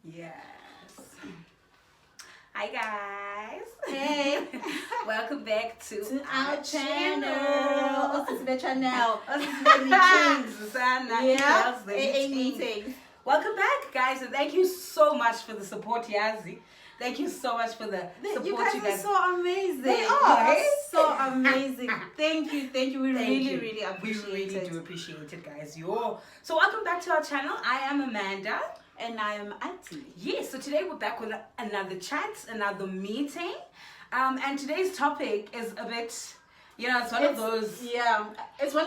Yes. Hi guys. Hey. Welcome back to our channel. Meeting. Welcome back, guys, and thank you so much for the support, Yazi. Thank you so much for the support. You guys are so amazing. They are so amazing. Thank you. We really appreciate it. We really do appreciate it, guys. So welcome back to our channel. I am Amanda. And I am Auntie. Yes, so today we're back with another chat, another meeting. And today's topic is a bit, it's one of those. Yeah, it's one.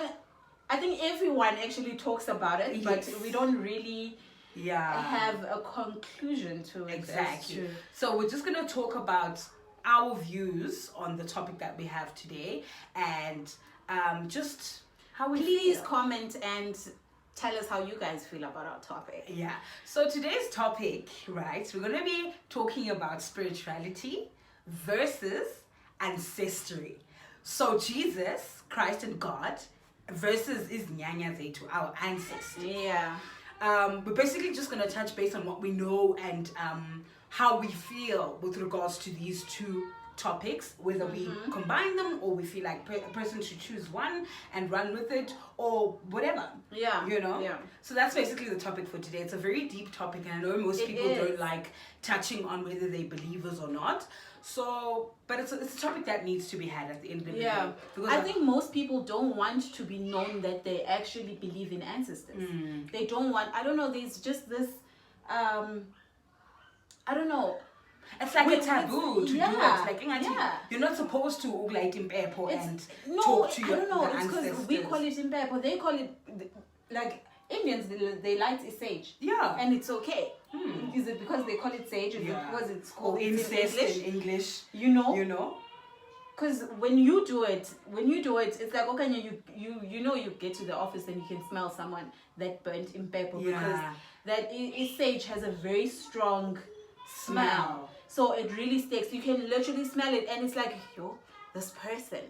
I think everyone actually talks about it, Yes. but we don't really have a conclusion to it. Exactly. So we're just going to talk about our views on the topic that we have today, and just how we Please feel. comment and tell us how you guys feel about our topic. Yeah. So today's topic, right, we're going to be talking about spirituality versus ancestry. So Jesus, Christ and God versus Nyanya Zetu, our ancestors. Yeah. We're basically just going to touch base on what we know and how we feel with regards to these two topics, whether we combine them or we feel like a person should choose one and run with it or whatever. Yeah. Yeah. So that's basically the topic for today. It's a very deep topic, and I know most people don't like touching on whether they're believers or not. So, but it's a topic that needs to be had at the end of the day. Yeah. I think most people don't want to be known that they actually believe in ancestors. They don't want, I don't know, there's just this, I don't know. It's like a taboo to do it. Like, you're not supposed to light in pepper and talk to your I don't know. It's ancestors. because we call it in pepper. They call it, like, Indians, they light sage. Yeah. And it's okay. Is it because they call it sage? Is it because it's called incest in English? You know? You Because when you do it, it's like, okay, you get to the office and you can smell someone that burnt in pepper because that sage has a very strong smell. So it really sticks. You can literally smell it, and it's like, yo, this person,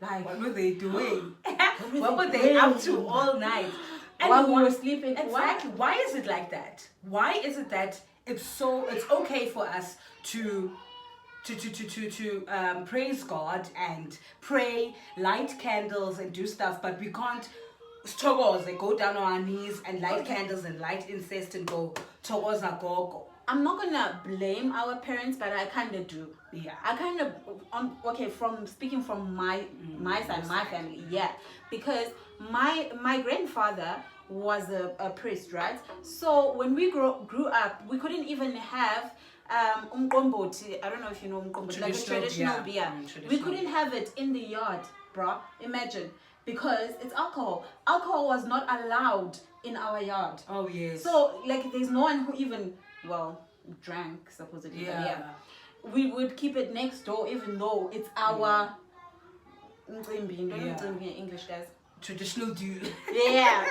like, what were they doing? What were they up to all night? And while we were sleeping. Exactly. Why is it like that? Why is it that it's okay for us to praise God and pray, light candles and do stuff, but we can't struggles and go down on our knees and light candles and light incense and go towards our gogo? I'm not gonna blame our parents, but I kind of do. Yeah. I kind of from speaking from my side, my family, because my grandfather was a priest, right? So when we grew up, we couldn't even have umqomboti. I don't know if you know umqomboti, like a traditional beer. We couldn't have it in the yard, bro. Imagine, because it's alcohol. Alcohol was not allowed in our yard. Oh yes. So like, there's no one who even drank supposedly. We would keep it next door, even though it's our English, guys. Traditional do. Yeah.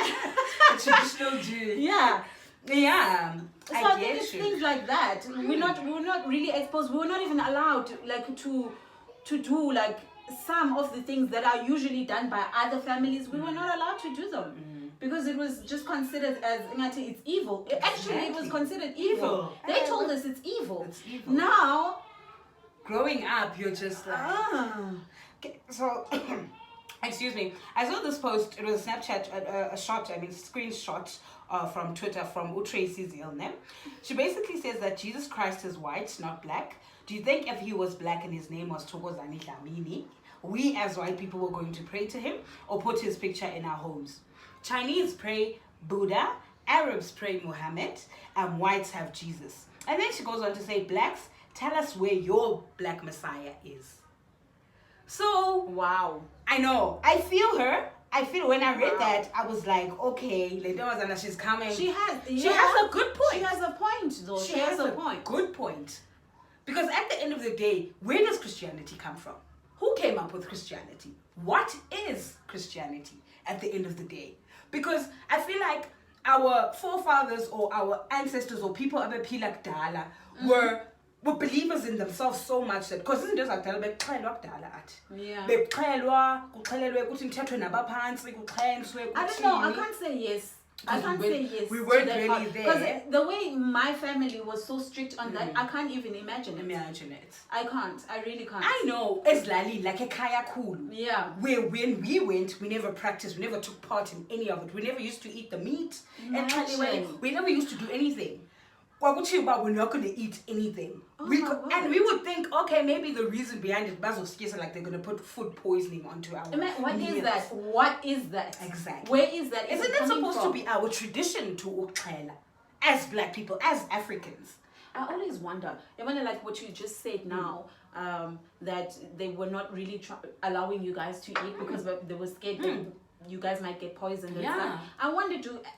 Traditional do. Yeah. So I think it's you. things like that. We were not really exposed. We were not even allowed to do like some of the things that are usually done by other families. We were not allowed to do them because it was just considered as it's evil. It was considered evil. They told us it's evil. It's evil. Now, growing up, you're just like okay, so. Excuse me. I saw this post. It was a Snapchat, screenshot from Twitter from Tracy Zilne. She basically says that Jesus Christ is white, not black. Do you think if he was black and his name was Thokozani Dlamini, we as white people were going to pray to him or put his picture in our homes? Chinese pray Buddha, Arabs pray Muhammad, and whites have Jesus. And then she goes on to say, blacks, tell us where your black Messiah is. So, wow. I know. I feel her. I feel when I read that, I was like, okay, she's coming. She has a good point. She has a point, though. She has a point. Good point. Because at the end of the day, where does Christianity come from? Who came up with Christianity? What is Christianity at the end of the day? Because I feel like our forefathers or our ancestors or people abepila kudala were believers in themselves so much that because izinto zakudala bexhelwa kudala athi bexhelwa kuxhelelwe ukuthi mthethwe nabaphansi kuxhenswe I don't know, I can't say yes I can't say yes. We weren't really there. Because the way my family was so strict on that, I can't even imagine it. I can't. I really can't. I know. It's like a kaya cool. Yeah. Where when we went, we never practiced. We never took part in any of it. We never used to eat the meat. And we never used to do anything. We're not going to eat anything. And we would think, okay, maybe the reason behind it, like they're going to put food poisoning onto our What meals. is that? What is that? Exactly. Where is that? Isn't it supposed to be our tradition to uxhela as black people, as Africans? I always wonder, like what you just said now, that they were not really allowing you guys to eat because they were scared that you guys might get poisoned and stuff. I wonder,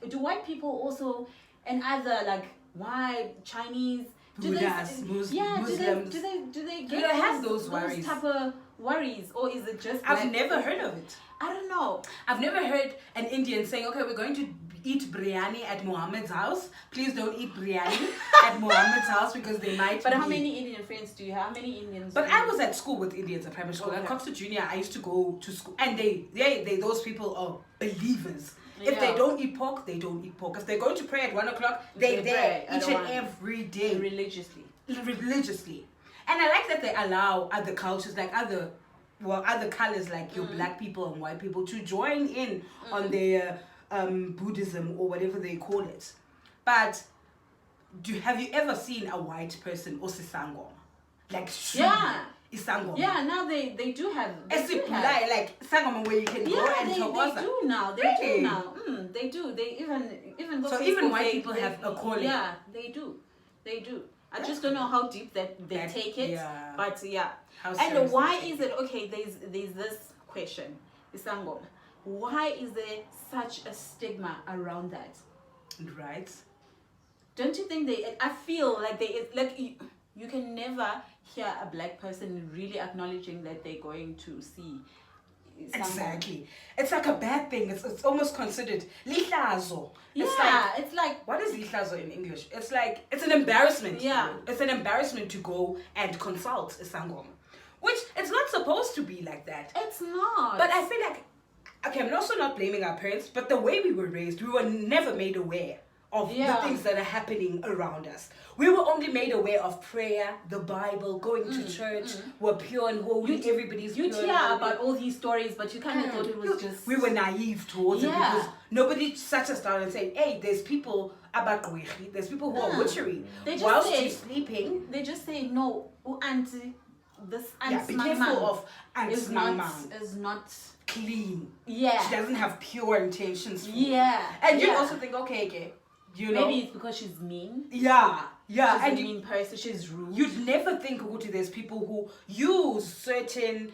do white people also, and other like white, Chinese, Buddhists, Muslims, do they have those worries? Those type of worries, or is it just? I've never heard of it. I don't know. I've never heard an Indian saying, "Okay, we're going to eat biryani at Muhammad's house. Please don't eat biryani at Muhammad's house because they might." But how many Indian friends do you have? How many Indians? But I was at school with Indians at primary school. At Coxter Junior, I used to go to school, and they those people are believers. If they don't eat pork, they don't eat pork. If they're going to pray at 1 o'clock, they're there each and every day. Religiously. And I like that they allow other cultures, like other colors, like your black people and white people, to join in on their Buddhism or whatever they call it. But have you ever seen a white person or sisangoma? Like Isangoma. Yeah, now they do have. Like sangoma where you can go and they do now. They do. They even go. So even white people have a calling. Yeah, they do. I just don't know how deep they take it. Yeah. But yeah. And why is it okay? There's this question, Isangoma. Why is there such a stigma around that? Right. Don't you think I feel like you can never hear a black person really acknowledging that they're going to see someone. Exactly. It's like a bad thing. It's almost considered lihlazo. It's like what is lihlazo in English? It's like it's an embarrassment. Yeah. It's an embarrassment to go and consult a sangoma. Which it's not supposed to be like that. It's not. But I feel like I'm also not blaming our parents, but the way we were raised, we were never made aware of the things that are happening around us. We were only made aware of prayer, the Bible, going to church. We're pure and holy. Everybody's pure. You hear about all these stories, but you kind of thought it was just. We were naive towards it because nobody sat us down and said, "Hey, there's people there's people who are witchery." Whilst you're sleeping, they just say no, auntie. This be careful of is not clean. Yeah, she doesn't have pure intentions. And you also think, okay. You know, maybe it's because she's mean. Yeah. She's a mean person. She's rude. You'd never think, Uguti, there's people who use certain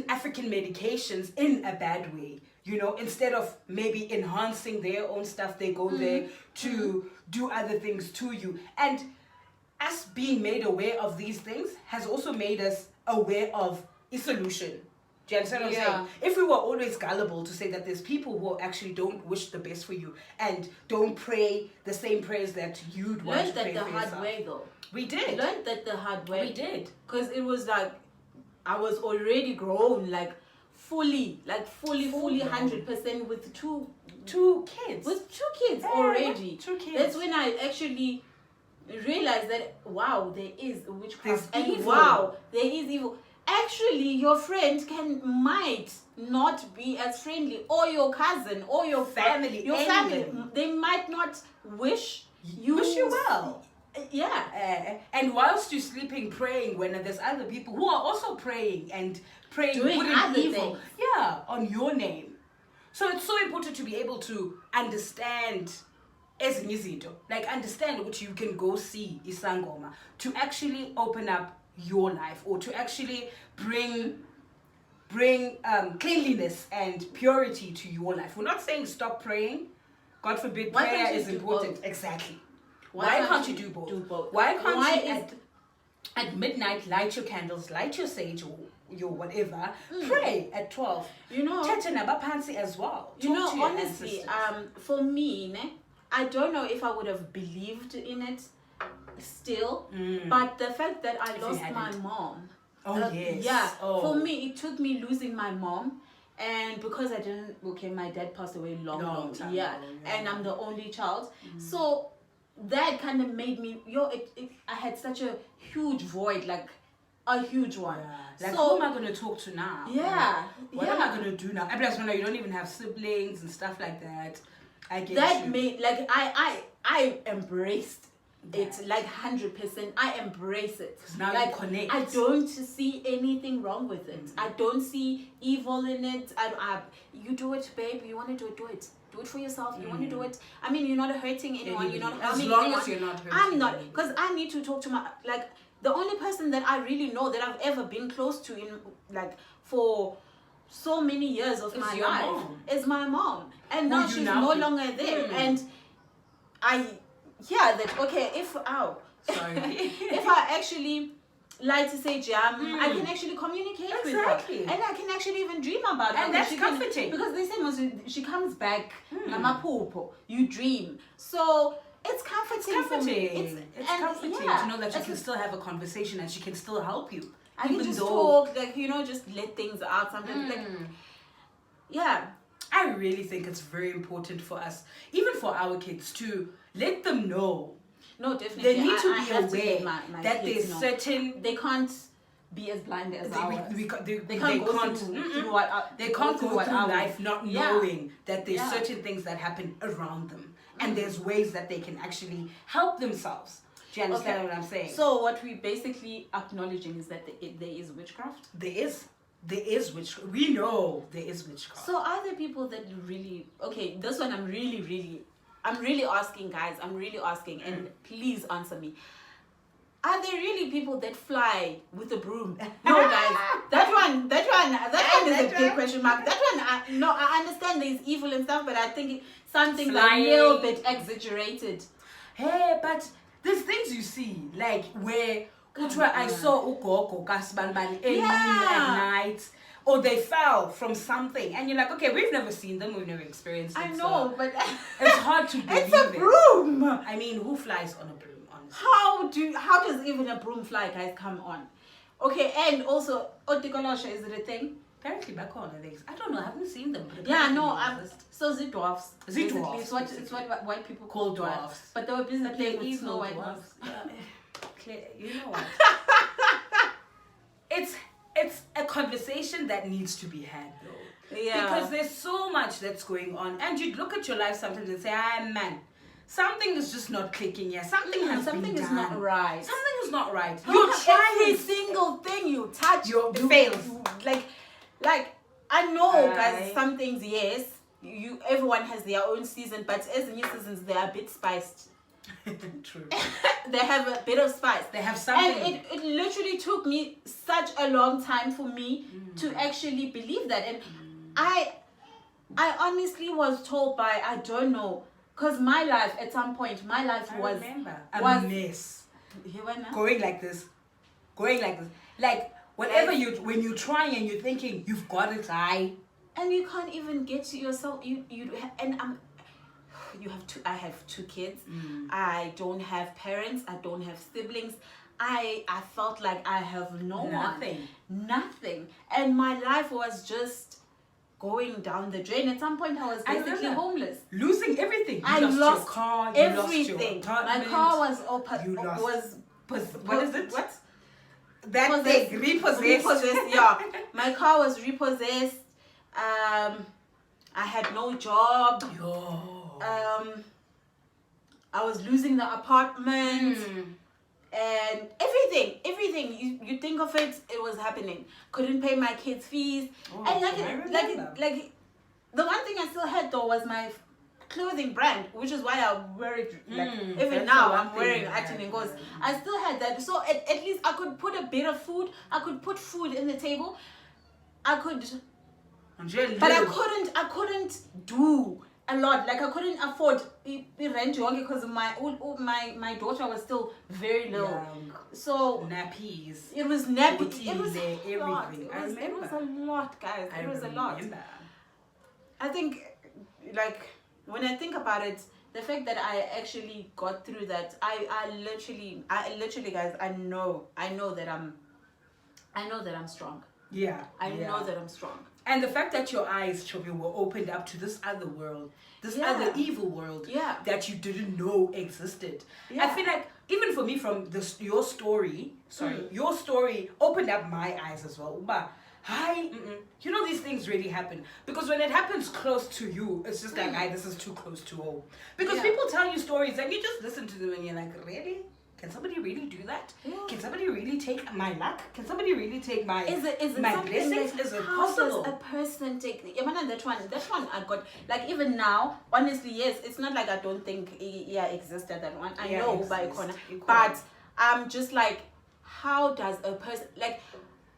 African medications in a bad way. You know, instead of maybe enhancing their own stuff, they go there to do other things to you. And us being made aware of these things has also made us aware of a solution. Do you understand what I'm saying? If we were always gullible to say that there's people who actually don't wish the best for you and don't pray the same prayers that you'd want to pray for yourself. Learned that the hard way, though. We did. Learned that the hard way. We did. Because it was like, I was already grown, like fully 100% with two kids. With 2 kids already. 2 kids. That's when I actually realized that, wow, there is witchcraft. There's and evil. Wow, there is evil. Actually, your friend might not be as friendly, or your cousin, or your family. They might not wish you well. Yeah. And whilst you're sleeping, praying, when there's other people who are also praying and doing other evil, things. on your name. So it's so important to be able to understand understand what you can go see isangoma to actually open up your life, or to actually bring cleanliness and purity to your life. We're not saying stop praying. God forbid, prayer is important. Exactly. Why can't you do both? Why can't you at midnight light your candles, light your sage or your whatever, pray at 12. You know, as well. Honestly, for me, I don't know if I would have believed in it still, but the fact that I lost my mom. Oh, yes. Yeah. For me, it took me losing my mom And because I didn't, my dad passed away long time yeah, ago, and I'm the only child. So that kind of made me, I had such a huge void, like a huge one. Yeah. Like, so, who am I going to talk to now? Yeah. What am I going to do now? And plus, you don't even have siblings and stuff like that. I get that you. made, like, I embraced it, like 100%. I embrace it. Now like, you connect. I don't see anything wrong with it. I don't see evil in it. You do it, babe. You want to do it. Do it for yourself. You want to do it. I mean, you're not hurting anyone. You're not harming anyone. As long as you're not hurting I'm not, because I need to talk to my, like, the only person that I really know that I've ever been close to in, like, for so many years of my life is my mom. And now she's no longer there. And if I actually like to say jam, I can actually communicate with her. And I can actually even dream about her. And that's comforting. Because they say most she comes back, you dream. So it's comforting for me. It's comforting to know that you can still have a conversation and she can still help you. I can just talk, like, just let things out sometimes. Like, yeah. I really think it's very important for us, even for our kids, to let them know. No, definitely. They need to be aware that there's certain... They can't be as blind as ours. They can't go through life not knowing that there's certain things that happen around them. And there's ways that they can actually help themselves. Do you understand what I'm saying? So what we basically acknowledging is that there is witchcraft? There is witchcraft. We know there is witchcraft. So are there people that really... Okay, this one I'm really asking, guys. I'm really asking. And please answer me. Are there really people that fly with a broom? No, guys. That one is a big question mark. That one, I understand there's evil and stuff, but I think something's a little bit exaggerated. Hey, but there's things you see, like where I saw Ukoko Kasbanban at night, or they fell from something, and you're like, okay, we've never seen them, we've never experienced it. I know, but it's hard to believe. It's a broom. I mean, who flies on a broom? Honestly, how does even a broom fly, guys? Come on. Okay, and also, otikolosha, is it a thing? Apparently back on I don't know, I haven't seen them. So the dwarfs. Dwarfs. It's what white people call dwarfs. But they were busy playing with Snow White dwarfs. You know what? It's a conversation that needs to be had, though. Yeah. Because there's so much that's going on, and you look at your life sometimes and say, man, something is just not clicking here. Something is not right. Something is not right. You're trying every single thing you touch. Fails. Like I know, guys. Some things, yes. Everyone has their own season, but as new seasons, they are a bit spiced. True. They have a bit of spice. They have something. And it literally took me such a long time for me to actually believe that. And I honestly was told by, I don't know, because my life at some point, was a mess. Going like this. Like whenever when you're trying and you're thinking you've got it, and you can't even get to yourself. I have two kids. I don't have parents. I don't have siblings. I felt like I have nothing. And my life was just going down the drain. At some point, I was basically homeless, losing everything. I lost your car, everything. Lost your apartment. My car was what is it? What? That thing repossessed. Yeah, my car was repossessed. I had no job. I was losing the apartment. And everything you think of it was happening. Couldn't pay my kids' fees. And like the one thing I still had though was my clothing brand, which is why I wear it even now. I'm wearing actually because I still had that. So at least I could put a bit of food. I could put food in the table. I could, but I couldn't do a lot. Like I couldn't afford the rent because my daughter was still very little. Young. So nappies. It was nappies. It was everything. It was a lot, guys. It was a lot. I think, like, when I think about it, the fact that I actually got through that, I literally, guys, I know that I'm strong. Yeah. I know that I'm strong. And the fact that your eyes, Chobi, were opened up to this other world, this Yeah. other evil world Yeah. that you didn't know existed. Yeah. I feel like, even for me, from your story opened up my eyes as well. But, you know, these things really happen. Because when it happens close to you, it's just like, this is too close to home. Because people tell you stories and you just listen to them and you're like, really? Can somebody really do that? Yeah. Can somebody really take my luck? Can somebody really take my Is it my something blessings? like, Is it how possible? does a person take that one I got, like, even now, honestly, yes, it's not like I don't think existed, that one I know by corner, but I'm just like, how does a person, like,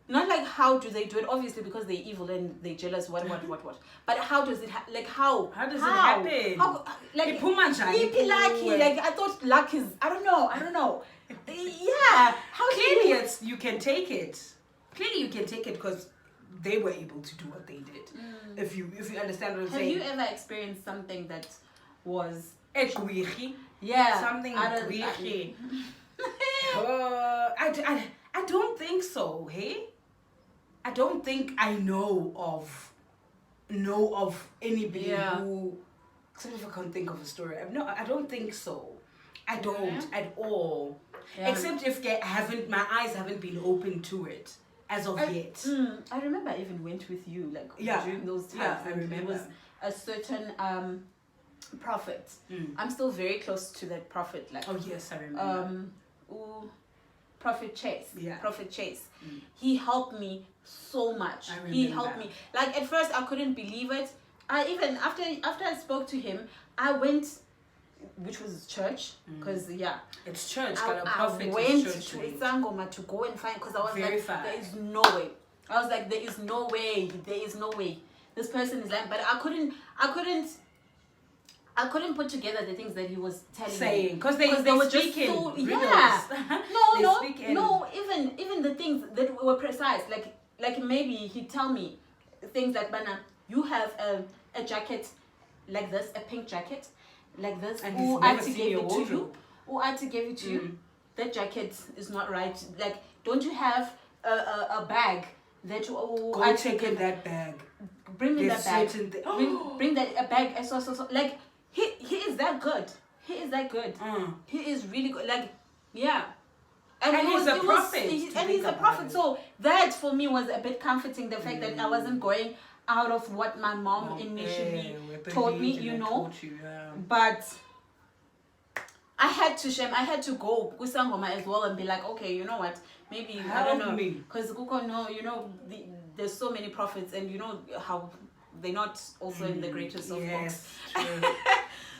not like how do they do it, obviously because they're evil and they're jealous, what but how does it how does it happen? How, like, like, I thought luck is, I don't know yeah, how Clearly you can take it because they were able to do what they did. If you understand what I'm saying. Have you ever experienced something that was something I don't think so. Hey, I don't think I know of anybody who. Except if I can't think of a story. I don't think so. I don't at all. Yeah. Except if my eyes haven't been open to it as of yet. I remember I even went with you, like, during those times. Yeah, I remember. There was a certain prophet. I'm still very close to that prophet. Like, oh yes, I remember. Prophet Chase. Yeah. Prophet Chase. He helped me so much. He helped me. Like, at first I couldn't believe it. I even after I spoke to him, I went, which was church, because it's church. I went to Isangoma to go and find, because I was like, there is no way. I was like, there is no way. This person is like, but I couldn't put together the things that he was saying, because they were just so, no, even the things that were precise, like maybe he'd tell me things like, Bana, you have a jacket like this, a pink jacket like this, and who Auntie gave it to you, that jacket is not right. Like, don't you have a bag that you go check in that bag, bring me that bag, bring that a bag, so like, he is that good. He is really good, like, and he's a prophet. He's a prophet. So that for me was a bit comforting, the fact that I wasn't going out of what my mom initially told me, but I had to go kusangoma as well and be like, okay, you know what, maybe I don't know, because there's so many prophets, and you know how they're not also in the greatest of books.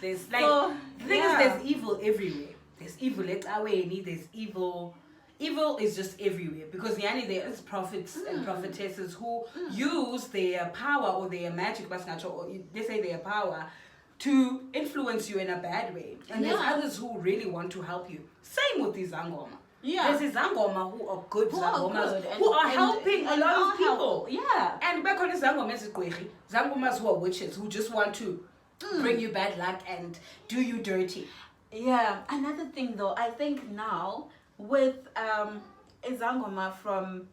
There's the thing is, there's evil everywhere. There's evil there's evil. Evil is just everywhere, because there is prophets and prophetesses who use their power or their magic, or they say their power, to influence you in a bad way. And there's others who really want to help you. Same with these Zangoma. There's these Zangoma who are good Zangomas, who are helping a lot of people. And back on the Zangomas who are witches, who just want to bring you bad luck and do you dirty. Another thing though, I think now with Izangoma from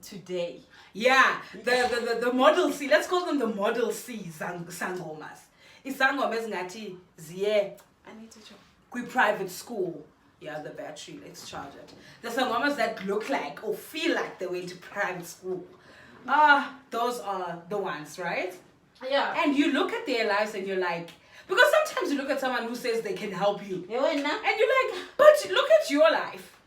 today, the model C, let's call them the model C Sangomas. Izangomas ngati ziye I need to check. Private school. The battery, let's charge it. The Sangomas that look like or feel like they went to private school. Those are the ones, right? And you look at their lives and you're like, because sometimes you look at someone who says they can help you, and you're like, but look at your life.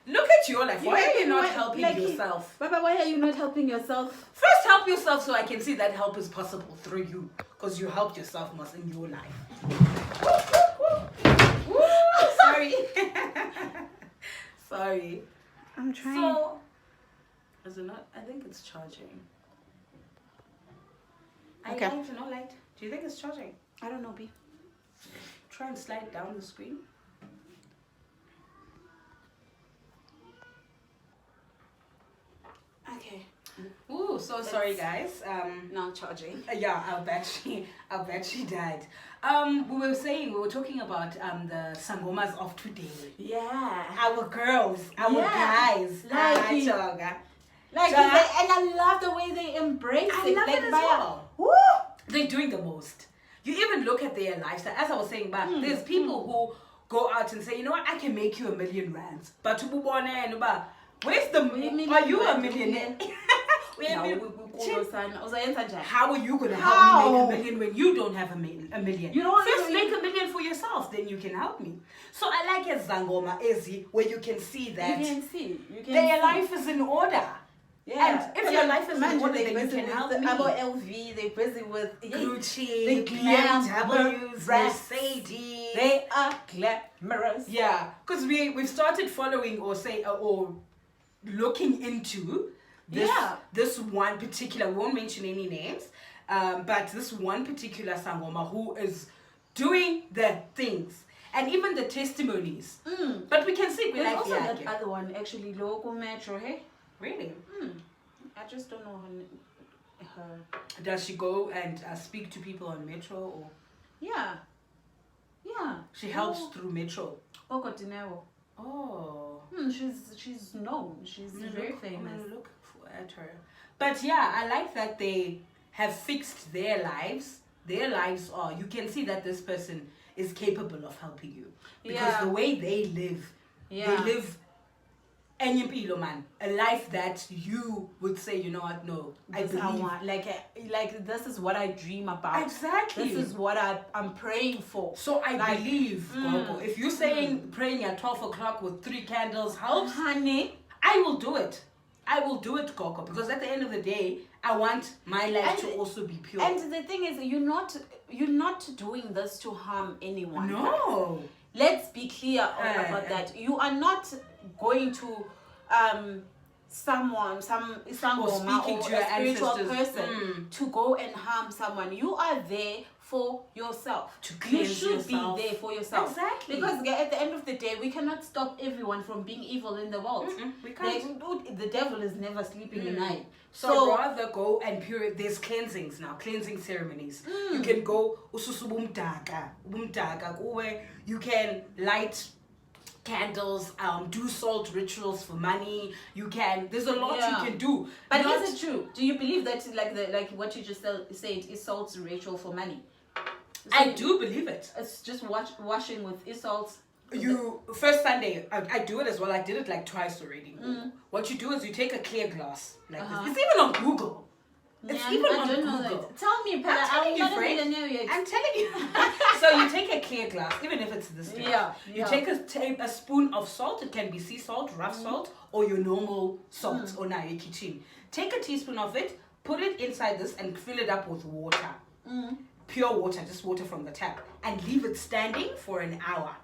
Why are you not helping yourself? Baba, why are you not helping yourself? First, help yourself so I can see that help is possible through you, because you helped yourself most in your life. Sorry. Sorry. I'm trying. So, is it not? I think it's charging. Okay. No light. Do you think it's charging? I don't know, B. Try and slide down the screen. Okay. Ooh, so sorry guys. Now charging. Our battery died. We were talking about the Sangomas of today. Our girls, our guys. Like, So and I love the way they embrace I it. love Like, it as by well. Woo! They're doing the most. You even look at their lifestyle. As I was saying, but there's people who go out and say, you know what, I can make you $1 million. But where's the are you a millionaire? How are you gonna help me make $1 million when you don't have a million? You don't First even- make $1 million for yourself, then you can help me. So I like a Zangoma Ezi where you can see that their life is in order. Yeah. And if your life is in order, they then you busy can with help the me. About LV, they busy with Gucci, glam, BMWs, breasts. Mercedes. They are glamorous. Yeah, because we've started following or looking into this one particular. We won't mention any names, but this one particular sangoma who is doing the things and even the testimonies. But we can see we There's like also that other one actually, local metro. Hey, really. I just don't know her. Does she go and speak to people on Metro or? Yeah. She helps through Metro. Boko Dinero. Oh. She's known. She's very famous. I'm gonna look at her. But yeah, I like that they have fixed their lives. Their lives are, you can see that this person is capable of helping you. Because the way they live, they live man, a life that you would say, you know what, no, I want. Like this is what I dream about. Exactly. This is what I'm praying for. So I believe, Gogo, if you're saying praying at 12 o'clock with 3 candles helps, honey, I will do it. I will do it, Coco, because at the end of the day, I want my life to also be pure. And the thing is, you're not doing this to harm anyone. No. Let's be clear about that. You are not going to someone, some or speaking to a spiritual ancestors. person to go and harm someone. You are there for yourself. You should be there for yourself. Exactly. Because at the end of the day, we cannot stop everyone from being evil in the world. We can't. The devil is never sleeping at night. So rather go and purify. There's cleansings now, cleansing ceremonies. You can go where you can light candles, do salt rituals for money. You can. There's a lot you can do. But is it true? Do you believe that like what you just said is salt ritual for money? So I do believe it. It's just washing with salt. You first Sunday, I do it as well. I did it like twice already. What you do is you take a clear glass like this. It's even on Google. It's even on Google. Tell me, Pella. I'm telling you, friend. I'm telling you. So you take a clear glass, even if it's this glass. You take a spoon of salt. It can be sea salt, rough salt, or your normal salt, or now your kitchen. Take a teaspoon of it, put it inside this, and fill it up with water. Pure water, just water from the tap, and leave it standing for an hour.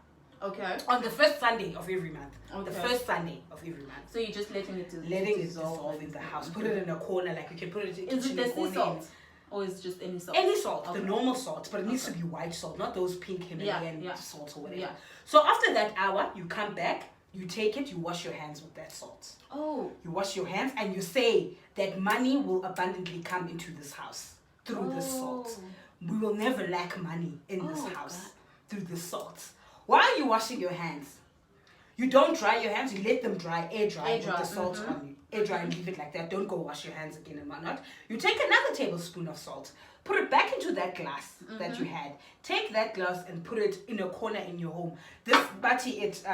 Okay. On the first Sunday of every month. Okay. The first Sunday of every month. So you're just letting it dissolve in the house. Put it in a corner, like you can put it in Is it the sea salt? Or is it just any salt? Any salt, the normal salt, but it needs to be white salt, not those pink Himalayan salt or whatever. Yeah. So after that hour, you come back, you take it, you wash your hands with that salt. Oh. You wash your hands and you say that money will abundantly come into this house through this salt. We will never lack money in this house through this salt. Why are you washing your hands? You don't dry your hands, you let them dry, air dry with the salt on you. Air dry and leave it like that. Don't go wash your hands again and whatnot. You take another tablespoon of salt, put it back into that glass that you had. Take that glass and put it in a corner in your home. This bati, it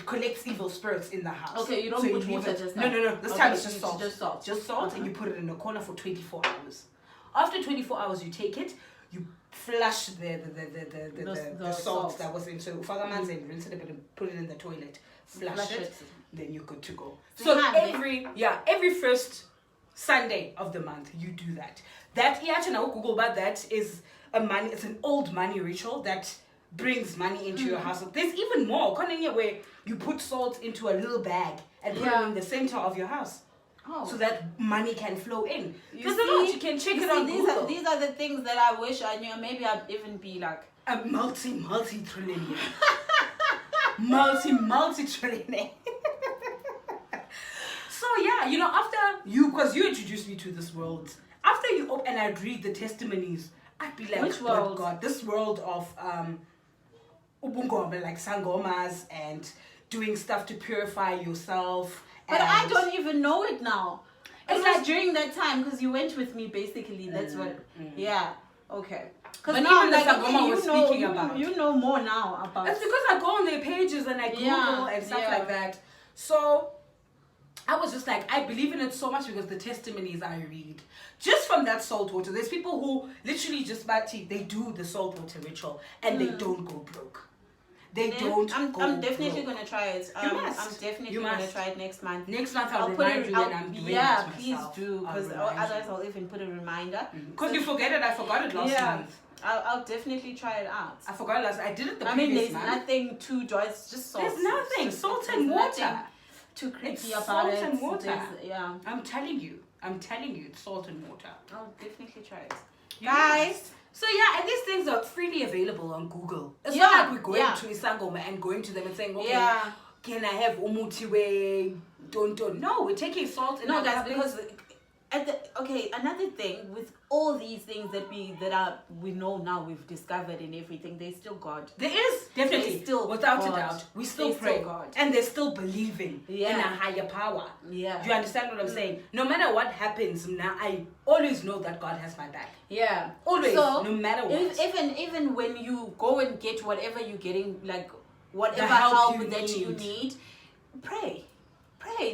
collects evil spirits in the house. Okay, you don't put water just now. No. This time it's just salt. Just salt, and you put it in a corner for 24 hours. After 24 hours, you take it, you flush the salt that was in. So and rinse it a bit and put it in the toilet. Flush it. Then you're good to go. So every first Sunday of the month you do that. That Google, but that is it's an old money ritual that brings money into your house. There's even more where you put salt into a little bag and put it in the center of your house. So that money can flow in. There's a lot. You can check it on Google. These are the things that I wish I knew. Maybe I'd even be like a multi-trillionaire. multi-trillionaire. So yeah, after because you introduced me to this world, after you and I'd read the testimonies, I'd be like, which world? God, this world of ubungoma, like sangomas and doing stuff to purify yourself But I don't even know it now. It's It like was- during that time, because you went with me, basically. That's what. Yeah. Okay. Because But now, even the like, Sangoma you was know, speaking you, about. you know more now about. It's because I go on their pages and I Google Yeah, and stuff yeah. like that. So I was just like, I believe in it so much because the testimonies I read. Just from that salt water. There's people who literally just they do the salt water ritual and they don't go broke. They don't I'm definitely broke. gonna try it. You must. I'm definitely You gonna must. try it next month. Next month I'll put remind it. you when I'm doing yeah, it please myself. do, I'll because remind otherwise you. I'll even put a reminder. Because you forget it, I forgot it last month. I'll definitely try it out. I forgot last. I did it the I mean, previous there's month. nothing too dry. It's just salt. There's nothing. It's just- Salt there's and nothing water. too creepy It's about salt it. and water. Yeah. I'm telling you, it's salt and water. I'll definitely try it. You Guys. must. So yeah, and these things are freely available on Google. It's Yeah, not like we're going yeah. to Isangoma and going to them and saying, okay, Yeah. can I have umutiwe? Don't. No, we're taking salt. No, guys, because another thing with all these things that we know now, we've discovered and everything, there's still God. there is definitely There's still without God. a doubt. We still There's pray still God. and they're still believing in a Yeah. higher power. Yeah. Do you understand what I'm saying? No matter what happens, now I always know that God has my back. Yeah. Always, So, no matter what. even when you go and get whatever you're getting, like whatever The help help you that you need. need, pray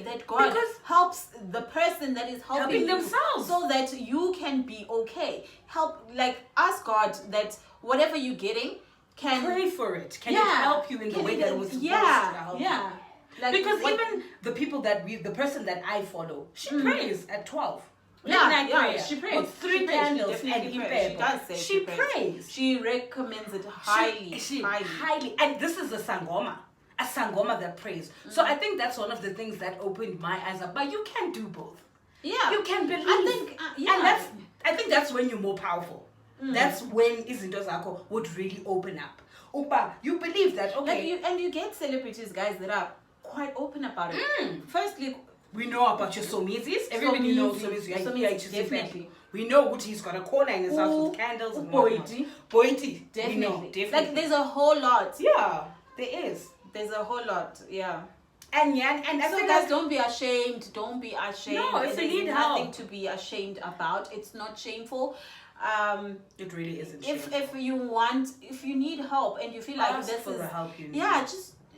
that God Because- helps the person that is helping you themselves. so that you can be okay. Ask God that whatever you're getting can Pray for it. Can it help you in the way that it was supposed to help you? Like, Because even the people the person that I follow, she prays at 12. Yeah, Midnight prayer she prays. with 3 She prays. She candles definitely and prays. She ipepo. does say She prays. She recommends it highly. Highly. And this is a sangoma that prays. So I think that's one of the things that opened my eyes up. But you can do both. Yeah. You can believe. I think, And I think that's when you're more powerful. That's when izinto zakho would really open up. Upa, you believe that, okay. You get celebrities, guys, that are quite open about it. Firstly, We know about your Somizis. Everybody knows Somizi. Somizi, definitely. We know Gucci, he's got a corner in his house with candles and whatnot. Boiti. We know, Definitely. Like, there's a whole lot. Yeah, there is. There's a whole lot, yeah. And I So think guys, don't be ashamed. Don't be ashamed. No, if you There's need nothing help. to be ashamed about. It's not shameful. it really isn't. If you need help and you feel like Ask this for is the help you need. yeah,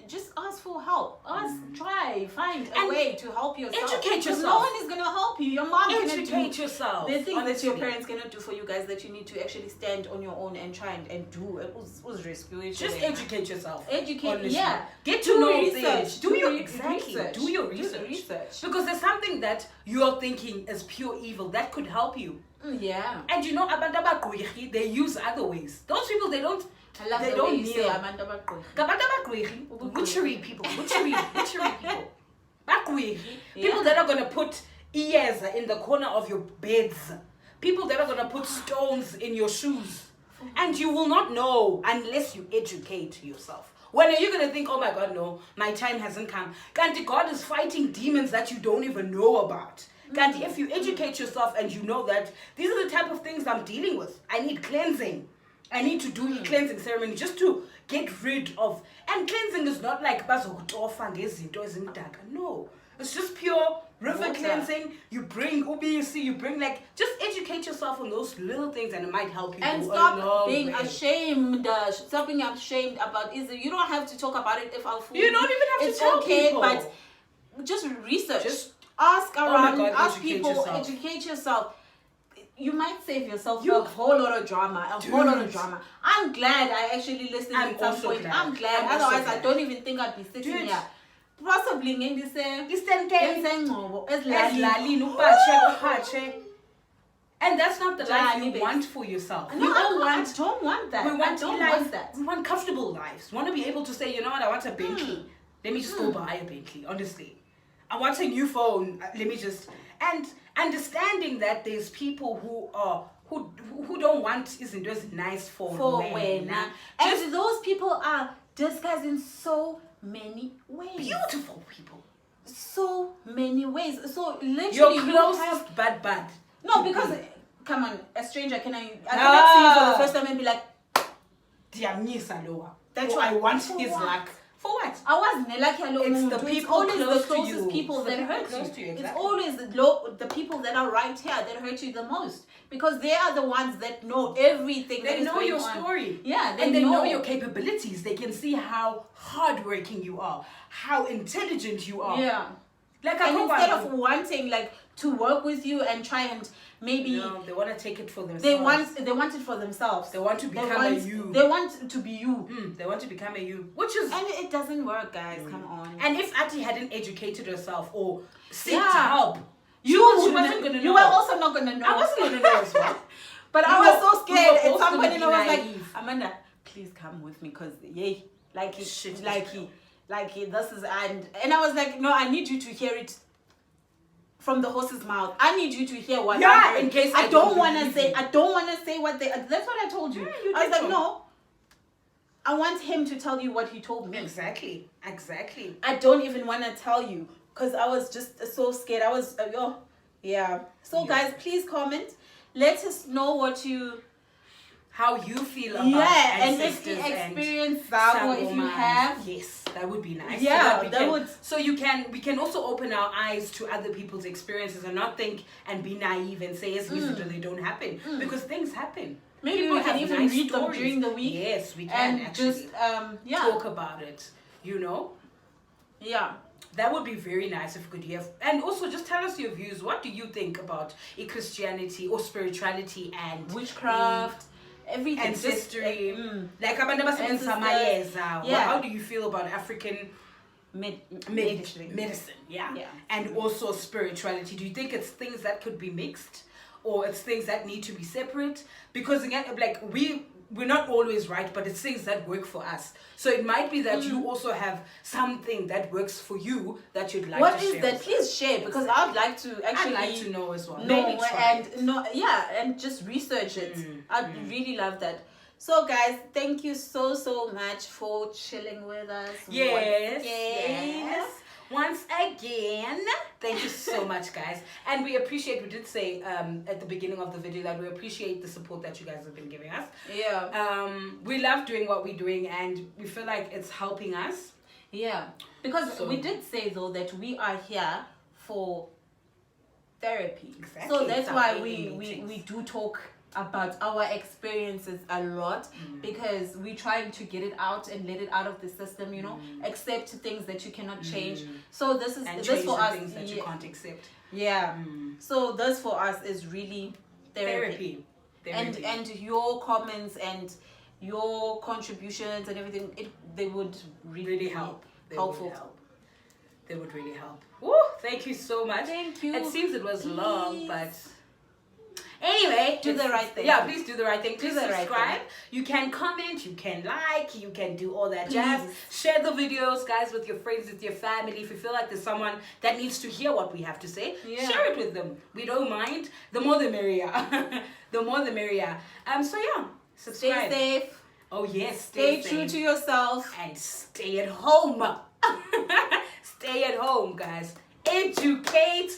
just ask for help. Find a And way to help yourself. educate 'Cause yourself. No one is gonna help you. Your mom cannot Educate do yourself. the things that your honestly. parents cannot do for you guys, that you need to actually stand on your own and try and do. It was rescue. Just educate yourself. Educate, honestly. yeah. Get Do to know research. things. Do your re- exactly. research. Do your Do the research. research. Because there's something that you're thinking is pure evil that could help you. Yeah. And you know, abantu abagqwirhi, they use other ways. Those people, they don't. I love They the don't way you say kneel. abantu abagqwirhi. Abantu abagqwirhi, witchery people, witchery people. Bagqwirhi, Yeah. people that are gonna put ears in the corner of your beds. People that are gonna put stones in your shoes. And you will not know unless you educate yourself. When are you gonna think, oh my God, no, my time hasn't come? Kanti God is fighting demons that you don't even know about. Kanti if you educate yourself and you know that these are the type of things I'm dealing with, I need cleansing. I need to do a cleansing ceremony just to get rid of. And cleansing is not like bazokutofa ngezinto ezimdaka. No, it's just pure river Water. cleansing. You bring ubisi, you bring just educate yourself on those little things, and it might help you. And go a stop long being way. ashamed. Stop being ashamed about it. You don't have to talk about it if I'll fool You don't even have to it's tell okay, people. but just research. Just- ask my around. God, ask educate people. yourself. Educate yourself. You might save yourself You- a whole lot of drama. Whole lot of Dude. drama. I'm glad I actually listened I'm at some also point. glad. I'm glad. I'm also Otherwise, I glad. don't even think I'd be sitting Dude. here. Possibly ngeke say Eastern Cape, ngengcobo ezilalini, upache, upache. And that's not the life Jani, you babes. want for yourself. No, We all I want don't want that. We want I don't life, want that. We want comfortable lives. We want to be able to say, you know what, I want a Bentley. Let me just go buy a Bentley, honestly. I want a new phone. Let me just... And understanding that there's people who don't want isn't just nice for Wena. Just And those people are disguised in so many ways. beautiful people. So many ways. So literally Your you closest have... bad. No, because come on, a stranger cannot see you for the first time and be like, Diamnisa loa. That's Oh, why- I want for his what? luck. For what? I wasn't like It's the people always close the to closest you. people It's the that people hurt close you. to you, It's exactly. always the people that are right here that hurt you the most, because they are the ones that know everything. They that is know going your on. story. Yeah, and they know your capabilities. They can see how hardworking you are, how intelligent you are. Yeah. Like And instead of wanting like to work with you and try and maybe no, they want to take it for themselves. they want it for themselves. They want to become a you. They want to be you. They want to become a you, which is And it doesn't work, guys. Come on. And if Ati hadn't educated herself or sought Yeah. help, She wasn't wouldn't- gonna know. You were also not gonna know. I wasn't gonna know as well. But We I was were- so we scared were at both some gonna point, and be I was like, naive. Amanda, please come with me, cause yay, like Shit. this is and I was like, no, I need you to hear it from the horse's mouth. I need you to hear what. Yeah, I heard. in case I I don't don't want to believe say. you. I don't want to say what they. That's what I told you. Yeah, you I was did like, so. no. I want him to tell you what he told me. Exactly. I don't even want to tell you because I was just so scared. I was, yeah. So Yeah. guys, please comment. Let us know what you, How you feel about and if you ancestors and experience that, or if you Sangomas. have, Yes, that would be nice. Yeah, we that can, would- So we can also open our eyes to other people's experiences and not think and be naive and say yes, they don't happen because things happen. maybe People we can have even nice read them stories. during the week. Yes, we can And actually just, talk about it. You know. yeah. That would be very nice if we could hear. And also, just tell us your views. What do you think about Christianity or spirituality and Witchcraft, everything. ancestry? Just, Like abantu abasebenzisa Ancestors. amayeza. Yeah. How do you feel about African medicine? Yeah. Yeah. And also spirituality. Do you think it's things that could be mixed, or it's things that need to be separate? Because again, like we're not always right, but it's things that work for us. So it might be that you also have something that works for you that you'd like What to is share. that? Please share, because I'd like to actually I'd like to know as well. know Maybe try it. and just research it. I'd really love that. So guys, thank you so much for chilling with us. Yes. Once again, thank you so much, guys. And we did say at the beginning of the video that we appreciate the support that you guys have been giving us. Yeah. We love doing what we're doing and we feel like it's helping us. Yeah. Because we did say though that we are here for therapy. Exactly. So that's It's our why daily we meetings. do talk about our experiences a lot, because we're trying to get it out and let it out of the system, accept things that you cannot change. So this is And this change for the us. things that you can't accept. Yeah. So this for us is really Therapy. and your comments and your contributions and everything, they would really help. be helpful. They would really help. Woo, thank you so much. Thank you. It seems it was long, Please. but anyway, Do the right thing. Yeah, please do the right thing. Please Do the right subscribe. thing. You can comment, you can like, you can do all that jazz. Please. Share the videos, guys, with your friends, with your family. If you feel like there's someone that needs to hear what we have to say, share it with them. We don't mind. The more the merrier. The more the merrier. So yeah, subscribe. Stay safe. Oh yes, Stay safe. true to yourself. And stay at home. Stay at home, guys. Educate